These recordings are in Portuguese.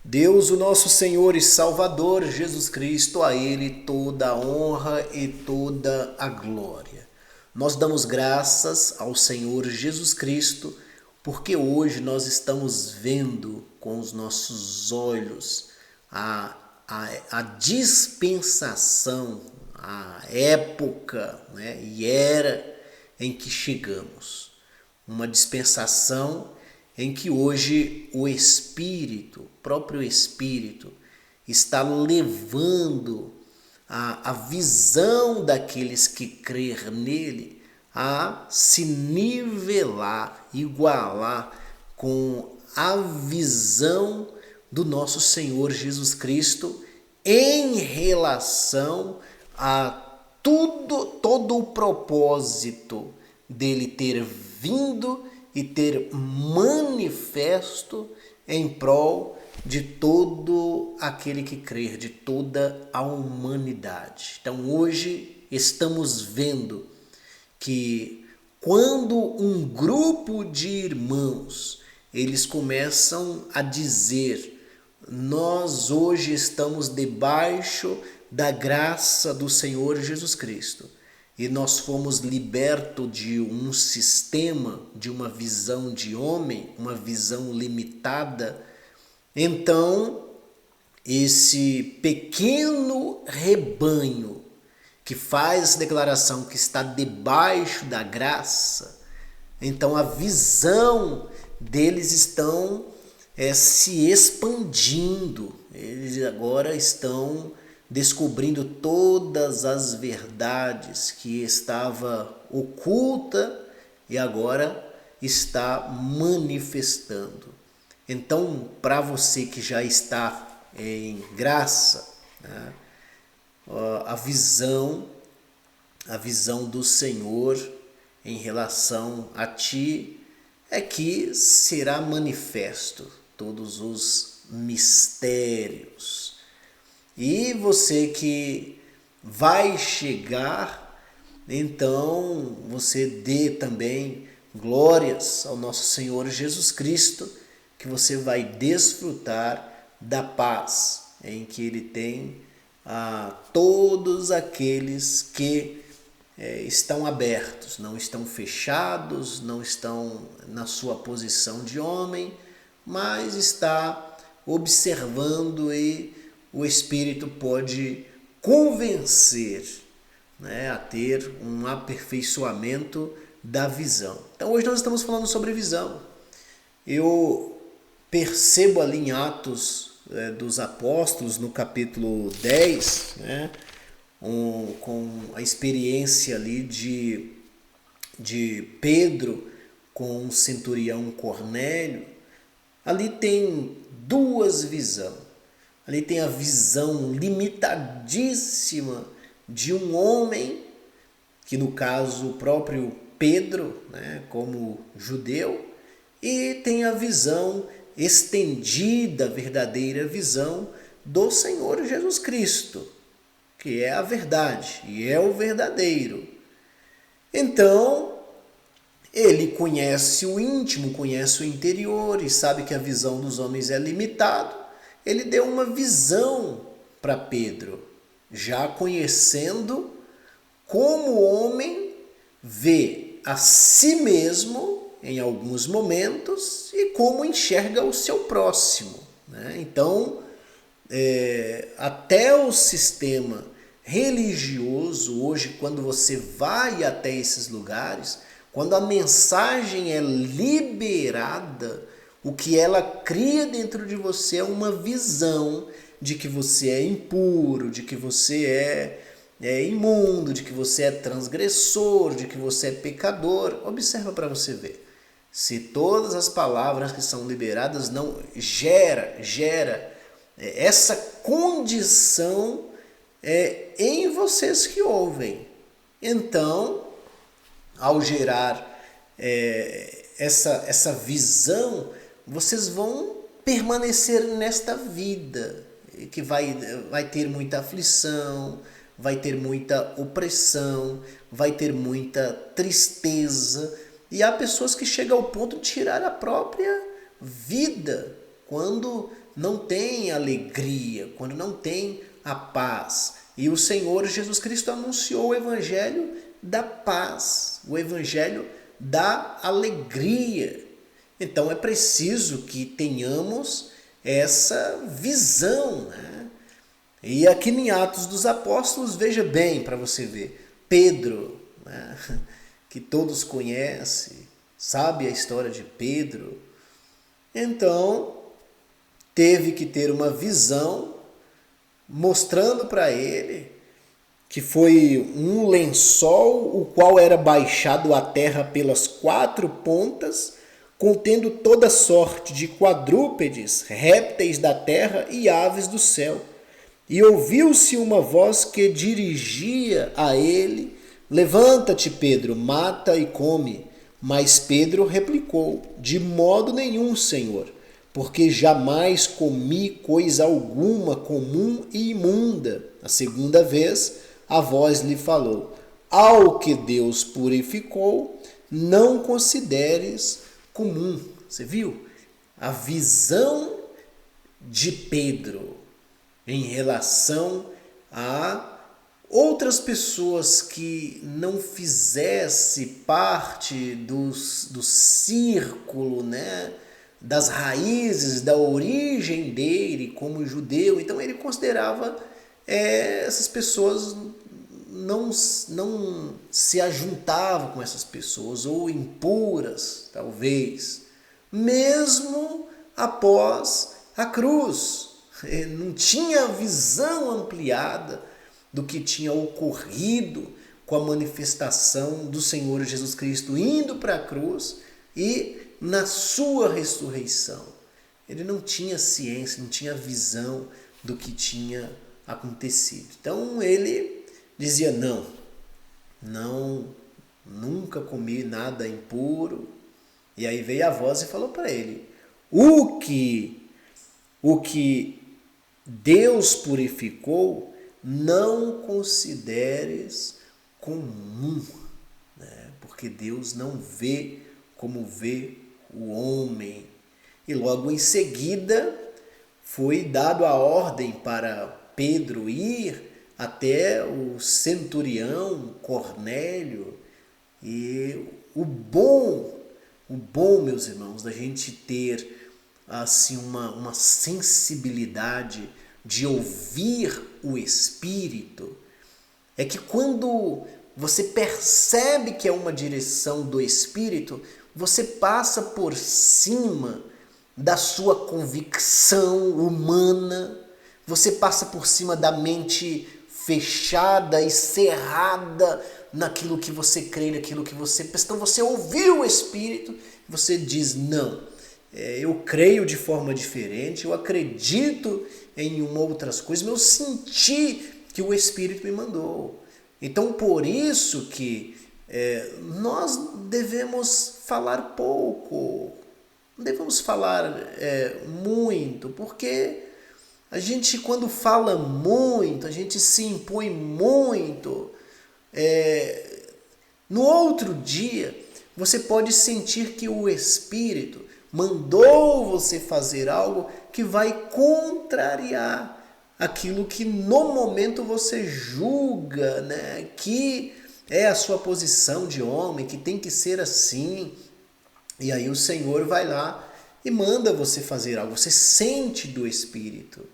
Deus, o nosso Senhor e Salvador, Jesus Cristo, a Ele toda a honra e toda a glória. Nós damos graças ao Senhor Jesus Cristo, porque hoje nós estamos vendo com os nossos olhos a dispensação, a época, e era em que chegamos. Uma dispensação em que hoje o Espírito, o próprio Espírito, está levando a visão daqueles que crer nele a se nivelar, igualar com a visão do nosso Senhor Jesus Cristo em relação a todo o propósito dele ter vindo e ter manifesto em prol de todo aquele que crer, de toda a humanidade. Então hoje estamos vendo que quando um grupo de irmãos, eles começam a dizer: nós hoje estamos debaixo da graça do Senhor Jesus Cristo. E nós fomos libertos de um sistema, de uma visão de homem, uma visão limitada. Então, esse pequeno rebanho que faz essa declaração que está debaixo da graça, então a visão deles estão se expandindo. Eles agora estão descobrindo todas as verdades que estava oculta e agora está manifestando. Então, para você que já está em graça, a visão do Senhor em relação a ti é que será manifesto todos os mistérios. E você que vai chegar, então você dê também glórias ao nosso Senhor Jesus Cristo, que você vai desfrutar da paz em que Ele tem a todos aqueles que estão abertos, não estão fechados, não estão na sua posição de homem, mas está observando e o Espírito pode convencer, a ter um aperfeiçoamento da visão. Então hoje nós estamos falando sobre visão. Eu percebo ali em Atos dos Apóstolos, no capítulo 10, com a experiência ali de Pedro com o centurião Cornélio. Ali tem duas visões. Ali tem a visão limitadíssima de um homem, que no caso o próprio Pedro, como judeu, e tem a visão estendida, a verdadeira visão do Senhor Jesus Cristo, que é a verdade e é o verdadeiro. Então, ele conhece o íntimo, conhece o interior e sabe que a visão dos homens é limitada. Ele deu uma visão para Pedro, já conhecendo como o homem vê a si mesmo em alguns momentos e como enxerga o seu próximo. Então, até o sistema religioso, hoje, quando você vai até esses lugares, quando a mensagem é liberada, o que ela cria dentro de você é uma visão de que você é impuro, de que você é imundo, de que você é transgressor, de que você é pecador. Observa para você ver. Se todas as palavras que são liberadas não gera essa condição em vocês que ouvem. Então, ao gerar essa visão, vocês vão permanecer nesta vida, que vai ter muita aflição, vai ter muita opressão, vai ter muita tristeza. E há pessoas que chegam ao ponto de tirar a própria vida quando não tem alegria, quando não tem a paz. E o Senhor Jesus Cristo anunciou o evangelho da paz, o evangelho da alegria. Então é preciso que tenhamos essa visão, né? E aqui em Atos dos Apóstolos, veja bem para você ver, Pedro, né? Que todos conhecem, sabe a história de Pedro. Então, teve que ter uma visão mostrando para ele que foi um lençol, o qual era baixado à terra pelas 4 pontas, contendo toda sorte de quadrúpedes, répteis da terra e aves do céu. E ouviu-se uma voz que dirigia a ele: levanta-te, Pedro, mata e come. Mas Pedro replicou: de modo nenhum, Senhor, porque jamais comi coisa alguma comum e imunda. A segunda vez, a voz lhe falou: ao que Deus purificou, não consideres comum. Você viu? A visão de Pedro em relação a outras pessoas que não fizesse parte do círculo, né, das raízes, da origem dele como judeu. Então ele considerava essas pessoas, não se ajuntava com essas pessoas, ou impuras, talvez, mesmo após a cruz. Não tinha visão ampliada do que tinha ocorrido com a manifestação do Senhor Jesus Cristo indo para a cruz e na sua ressurreição. Ele não tinha ciência, não tinha visão do que tinha acontecido. Então ele dizia: não, nunca comi nada impuro. E aí veio a voz e falou para ele: o que Deus purificou, não consideres comum, né? Porque Deus não vê como vê o homem. E logo em seguida foi dado a ordem para Pedro ir até o centurião Cornélio. E o bom, meus irmãos, da gente ter assim uma sensibilidade de ouvir o Espírito, é que quando você percebe que é uma direção do Espírito, você passa por cima da sua convicção humana, você passa por cima da mente fechada e cerrada naquilo que você crê, naquilo que você pensa. Então você ouviu o Espírito, você diz: não, eu creio de forma diferente, eu acredito em outras coisas, mas eu senti que o Espírito me mandou. Então por isso que nós devemos falar pouco, não devemos falar muito, porque a gente, quando fala muito, a gente se impõe muito. No outro dia, você pode sentir que o Espírito mandou você fazer algo que vai contrariar aquilo que no momento você julga, né, que é a sua posição de homem, que tem que ser assim. E aí o Senhor vai lá e manda você fazer algo, você sente do Espírito.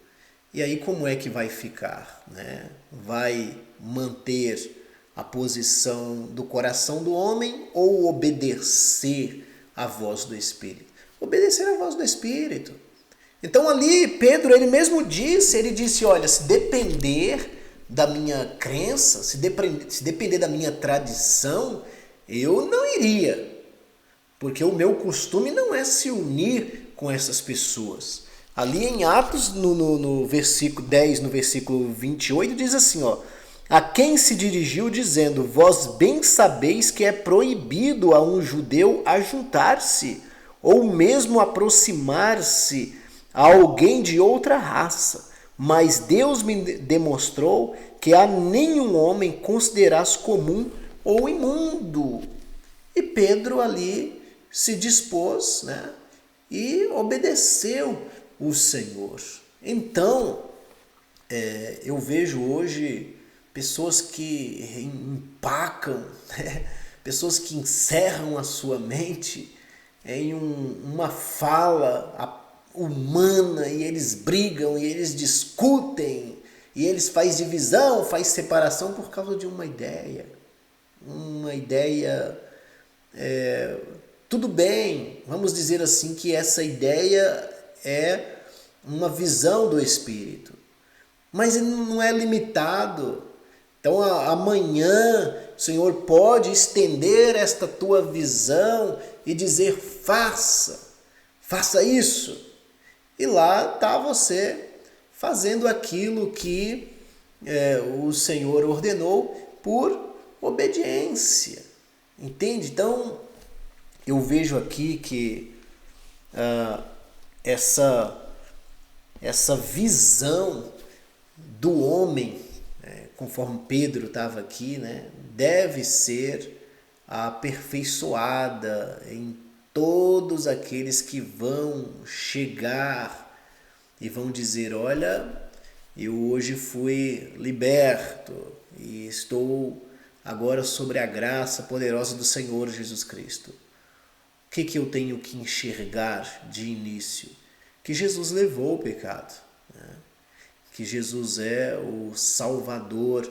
E aí como é que vai ficar, né? Vai manter a posição do coração do homem ou obedecer à voz do Espírito? Obedecer à voz do Espírito. Então ali Pedro, ele mesmo disse, olha, se depender da minha crença, se depender da minha tradição, eu não iria. Porque o meu costume não é se unir com essas pessoas. Ali em Atos, no versículo 10, no versículo 28, diz assim, ó: a quem se dirigiu dizendo: vós bem sabeis que é proibido a um judeu ajuntar-se, ou mesmo aproximar-se a alguém de outra raça. Mas Deus me demonstrou que a nenhum homem consideras comum ou imundo. E Pedro ali se dispôs, né, e obedeceu o Senhor. Então, eu vejo hoje pessoas que empacam, né? Pessoas que encerram a sua mente em uma fala humana, e eles brigam, e eles discutem, e eles fazem divisão, fazem separação por causa de uma ideia. Uma ideia, tudo bem, vamos dizer assim que essa ideia é uma visão do Espírito, mas ele não é limitado. Então amanhã o Senhor pode estender esta tua visão e dizer faça isso. E lá está você fazendo aquilo que o Senhor ordenou por obediência. Entende? Então eu vejo aqui que essa visão do homem, conforme Pedro estava aqui, né, deve ser aperfeiçoada em todos aqueles que vão chegar e vão dizer: olha, eu hoje fui liberto e estou agora sobre a graça poderosa do Senhor Jesus Cristo. O que eu tenho que enxergar de início? Que Jesus levou o pecado, né? Que Jesus é o Salvador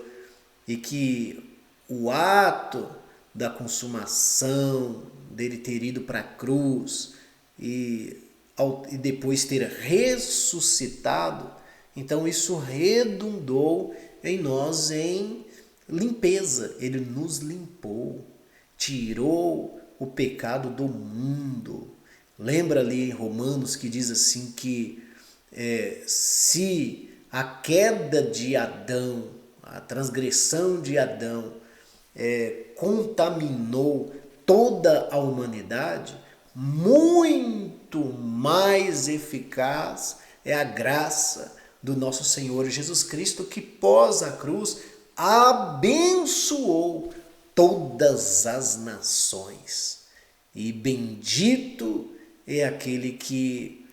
e que o ato da consumação, dele ter ido para a cruz e depois ter ressuscitado, então isso redundou em nós em limpeza. Ele nos limpou, tirou o pecado do mundo. Lembra ali em Romanos que diz assim que se a queda de Adão, a transgressão de Adão contaminou toda a humanidade, muito mais eficaz é a graça do nosso Senhor Jesus Cristo, que pós a cruz abençoou todas as nações. E bendito é aquele que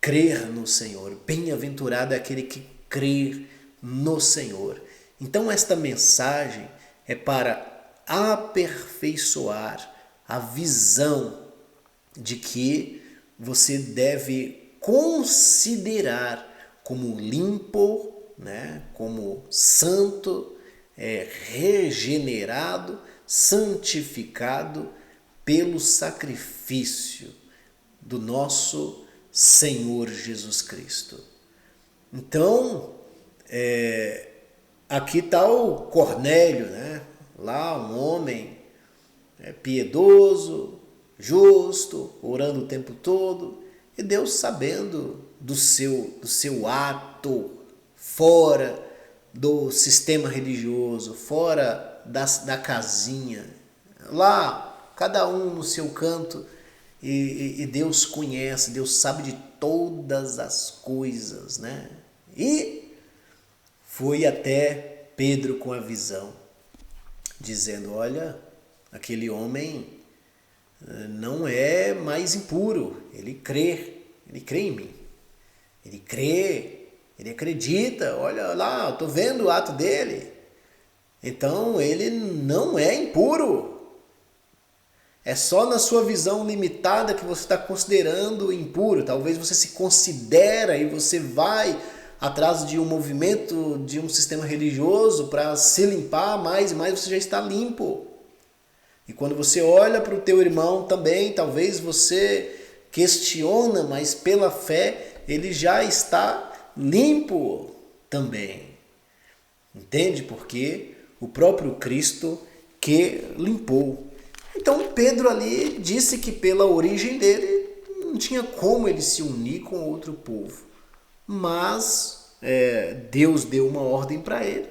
crer no Senhor. Bem-aventurado é aquele que crer no Senhor. Então esta mensagem é para aperfeiçoar a visão de que você deve considerar como limpo, né, como santo, regenerado, santificado pelo sacrifício do nosso Senhor Jesus Cristo. Então, aqui está o Cornélio, né? Lá um homem piedoso, justo, orando o tempo todo, e Deus sabendo do seu ato fora do sistema religioso, fora da casinha, lá cada um no seu canto, e Deus conhece, Deus sabe de todas as coisas, né? E foi até Pedro com a visão, dizendo: olha, aquele homem não é mais impuro, ele crê em mim, ele crê, ele acredita, olha lá, eu estou vendo o ato dele, então ele não é impuro. É só na sua visão limitada que você está considerando impuro. Talvez você se considera e você vai atrás de um movimento, de um sistema religioso para se limpar mais e mais, você já está limpo. E quando você olha para o teu irmão também, talvez você questiona, mas pela fé ele já está limpo também. Entende? Porque o próprio Cristo que limpou. Então Pedro ali disse que pela origem dele não tinha como ele se unir com outro povo. Mas Deus deu uma ordem para ele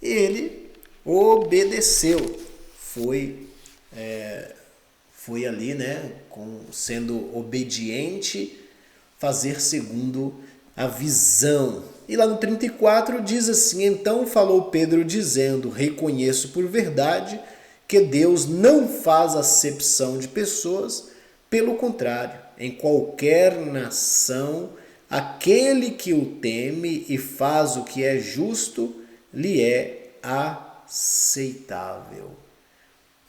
e ele obedeceu. Foi ali, né, sendo obediente, fazer segundo a visão. E lá no 34 diz assim: então falou Pedro dizendo: reconheço por verdade que Deus não faz acepção de pessoas, pelo contrário, em qualquer nação aquele que o teme e faz o que é justo, lhe é aceitável.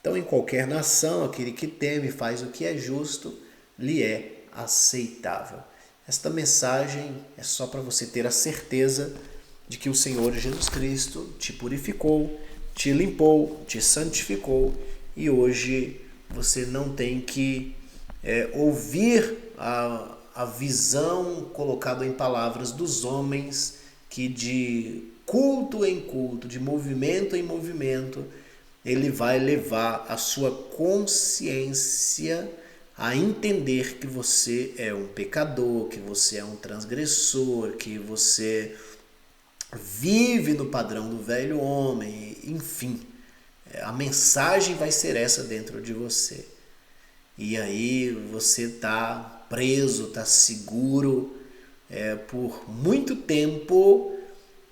Então, em qualquer nação, aquele que teme e faz o que é justo, lhe é aceitável. Esta mensagem é só para você ter a certeza de que o Senhor Jesus Cristo te purificou, te limpou, te santificou, e hoje você não tem que ouvir a visão colocada em palavras dos homens que de culto em culto, de movimento em movimento, ele vai levar a sua consciência a entender que você é um pecador, que você é um transgressor, que você vive no padrão do velho homem, enfim. A mensagem vai ser essa dentro de você. E aí você está preso, está seguro por muito tempo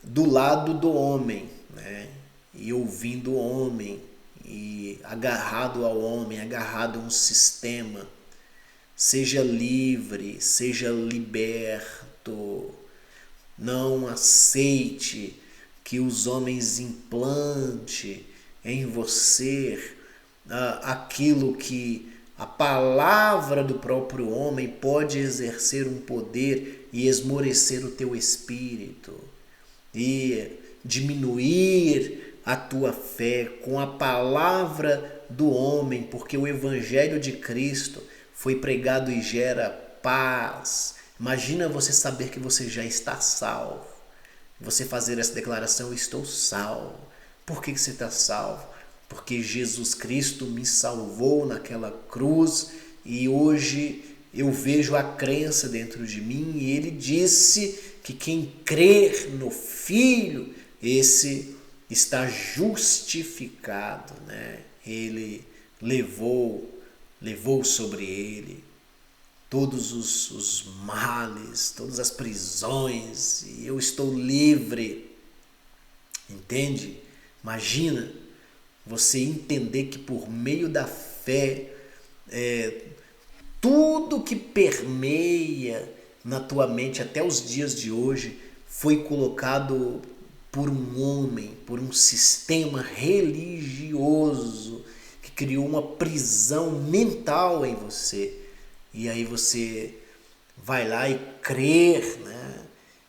do lado do homem, né? E ouvindo o homem, e agarrado ao homem, agarrado a um sistema. Seja livre, seja liberto. Não aceite que os homens implante em você aquilo que a palavra do próprio homem pode exercer um poder e esmorecer o teu espírito e diminuir a tua fé com a palavra do homem, porque o evangelho de Cristo foi pregado e gera paz. Imagina você saber que você já está salvo. Você fazer essa declaração: eu estou salvo. Por que você está salvo? Porque Jesus Cristo me salvou naquela cruz e hoje eu vejo a crença dentro de mim, e ele disse que quem crer no Filho, esse está justificado, né? Ele levou sobre ele todos os males, todas as prisões, e eu estou livre. Entende? Imagina você entender que por meio da fé, tudo que permeia na tua mente até os dias de hoje foi colocado por um homem, por um sistema religioso que criou uma prisão mental em você. E aí você vai lá e crer, né,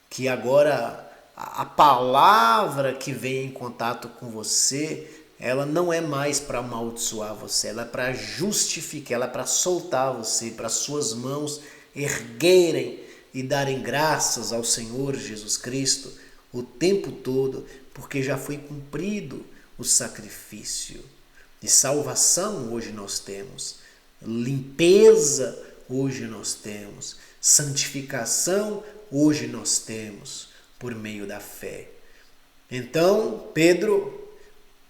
que agora a palavra que vem em contato com você, ela não é mais para amaldiçoar você, ela é para justificar, ela é para soltar você, para suas mãos erguerem e darem graças ao Senhor Jesus Cristo o tempo todo, porque já foi cumprido o sacrifício. De salvação hoje nós temos, limpeza hoje nós temos, santificação hoje nós temos por meio da fé. Então, Pedro,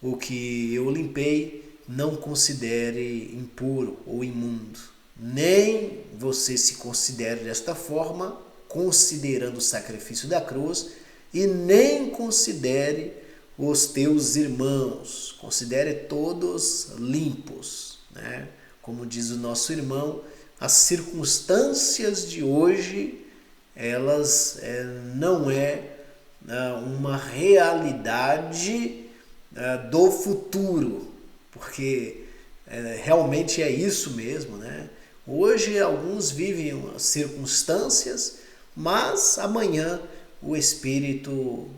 o que eu limpei, não considere impuro ou imundo. Nem você se considere desta forma, considerando o sacrifício da cruz, e nem considere os teus irmãos. Considere todos limpos, né? Como diz o nosso irmão, as circunstâncias de hoje, elas não é uma realidade do futuro, porque realmente é isso mesmo, né? Hoje alguns vivem circunstâncias, mas amanhã o Espírito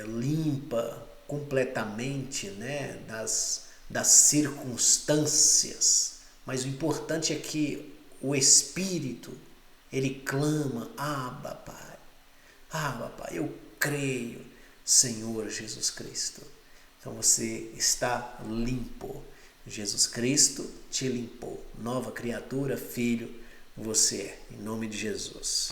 limpa completamente, né, das circunstâncias. Mas o importante é que o Espírito, ele clama: Abba, Pai. Abba, Pai, eu creio, Senhor Jesus Cristo. Então você está limpo. Jesus Cristo te limpou. Nova criatura, filho, você é. Em nome de Jesus.